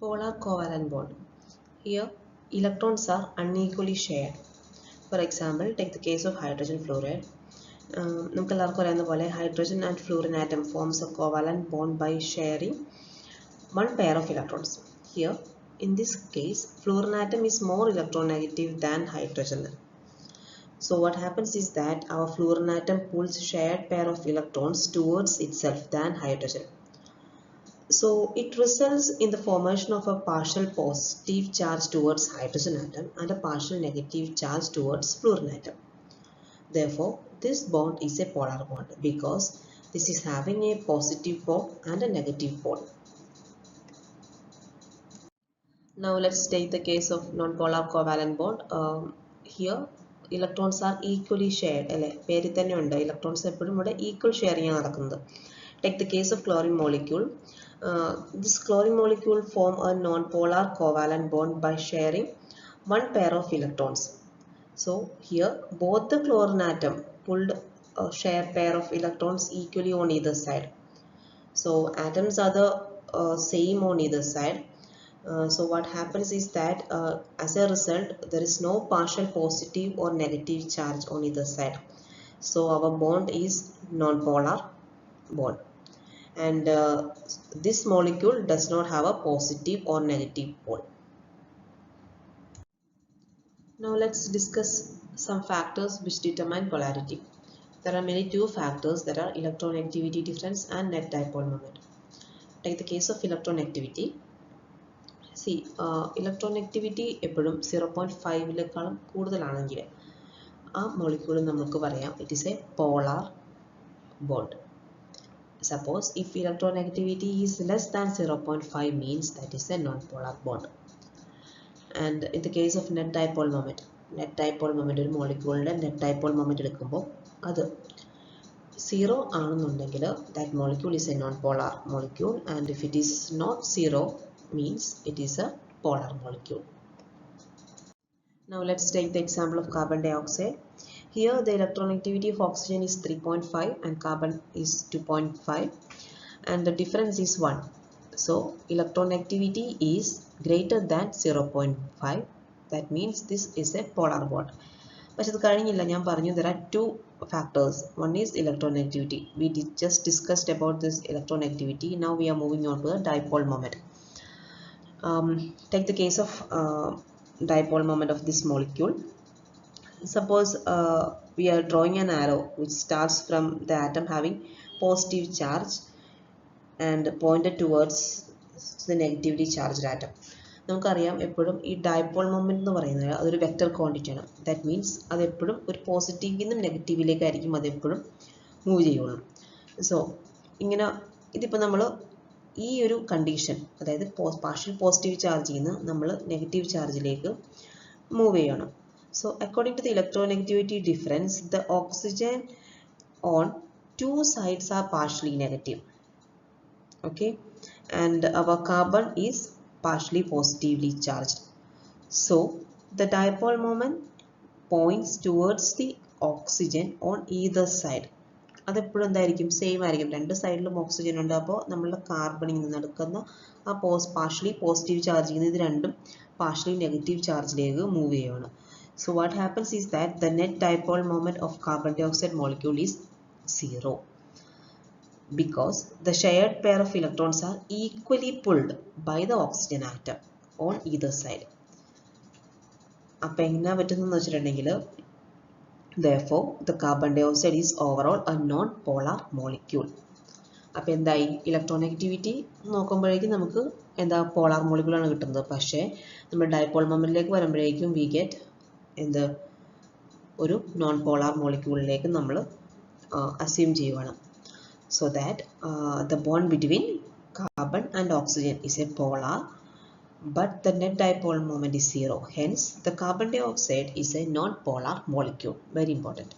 Polar covalent bond. Here, electrons are unequally shared. For example, take the case of hydrogen fluoride. Hydrogen and fluorine atom forms a covalent bond by sharing one pair of electrons. Here, in this case, fluorine atom is more electronegative than hydrogen. So what happens is that our fluorine atom pulls shared pair of electrons towards itself than hydrogen. So it results in the formation of a partial positive charge towards hydrogen atom and a partial negative charge towards fluorine atom. Therefore, this bond is a polar bond because this is having a positive pole and a negative pole. Now let's take the case of non-polar covalent bond. Here electrons are equally shared. Electrons are equal sharing. Take the case of chlorine molecule. This chlorine molecule form a non-polar covalent bond by sharing one pair of electrons. So here both the chlorine atom pulled a shared pair of electrons equally on either side. So atoms are the same on either side. So what happens is that as a result there is no partial positive or negative charge on either side. So our bond is non-polar bond. And this molecule does not have a positive or negative pole. Now let's discuss some factors which determine polarity. There are mainly two factors, that are electronegativity difference and net dipole moment. Take the case of electronegativity. See, electronegativity എപ്പോഴും 0.5 ലേക്കാളും കൂടുതലാണെങ്കിൽ ആ molecule നമുക്ക് പറയാം it is a polar bond. Suppose if electronegativity is less than 0.5 means that is a non-polar bond. And in the case of net dipole moment ഒരു മോളിക്യൂളിന്റെ net dipole moment എടുക്കുമ്പോൾ അത് 0 ആണെന്നുണ്ടെങ്കിൽ that molecule is a non-polar molecule, and if it is not 0 means it is a polar molecule. Now let's take the example of carbon dioxide. Here the electronegativity of oxygen is 3.5 and carbon is 2.5 and the difference is 1. So electronegativity is greater than 0.5. That means this is a polar bond. But there are two factors. One is electronegativity. We just discussed about this electronegativity. Now we are moving on to the dipole moment. Take the case of dipole moment of this molecule. Suppose we are drawing an arrow which starts from the atom having positive charge and pointed towards the negatively charged atom. നമുക്കറിയാം എപ്പോഴും ഈ dipole moment എന്ന് പറയുന്നത് അതൊരു vector quantity ആണ്. That means അത് എപ്പോഴും ഒരു പോസിറ്റീവിൽ നിന്നും നെഗറ്റീവിലേക്കായിരിക്കും അത് എപ്പോഴും മൂവ് ചെയ്യുള്ളൂ. സോ ഇങ്ങനെ ഇതിപ്പോൾ നമ്മൾ ഈ ഒരു കണ്ടീഷൻ, അതായത് പാർഷ്യൽ പോസിറ്റീവ് ചാർജിൽ നിന്ന് നമ്മൾ നെഗറ്റീവ് ചാർജിലേക്ക് മൂവ് ചെയ്യണം. So according to the electronegativity difference, the oxygen on two sides are partially negative. Okay, and our carbon is partially positively charged. So the dipole moment points towards the oxygen on either side. അതെപ്പോഴും എന്തായിരിക്കും, same ആയിരിക്കും. രണ്ട് സൈഡിലും oxygen ഉണ്ട്. അപ്പോൾ നമ്മളുടെ കാർബണിൽ നിന്ന് നടക്കുന്ന ആ പാർഷ്യലി പോസിറ്റീവ് ചാർജിൽ നിന്ന് ഇത് രണ്ടും പാർഷ്യലി നെഗറ്റീവ് ചാർജിലേക്ക് മൂവ് ചെയ്യുകയാണ്. So what happens is that the net dipole moment of carbon dioxide molecule is 0 because the shared pair of electrons are equally pulled by the oxygen atom on either side. അപ്പോൾ എങ്ങനെ പറ്റുന്നതെന്ന് വെച്ചിട്ടുണ്ടെങ്കിൽ therefore the carbon dioxide is overall a non-polar molecule. അപ്പോൾ എന്തായി, electronegativity നോക്കുമ്പോഴേക്കും നമുക്ക് എന്താ polar മോളിക്യൂളാണ് കിട്ടുന്നത്. പക്ഷേ നമ്മൾ ഡൈപോൾ മൊമെന്റിലേക്ക് വരുമ്പോഴേക്കും വി ഗെറ്റ് എന്ത് ഒരു നോൺ പോളാർ മോളിക്യൂളിലേക്ക് നമ്മൾ അസ്യൂം ചെയ്യുവാണ്. So that the bond between carbon and oxygen is a polar, but the net dipole moment is 0. Hence, the carbon dioxide is a non-polar molecule. Very important.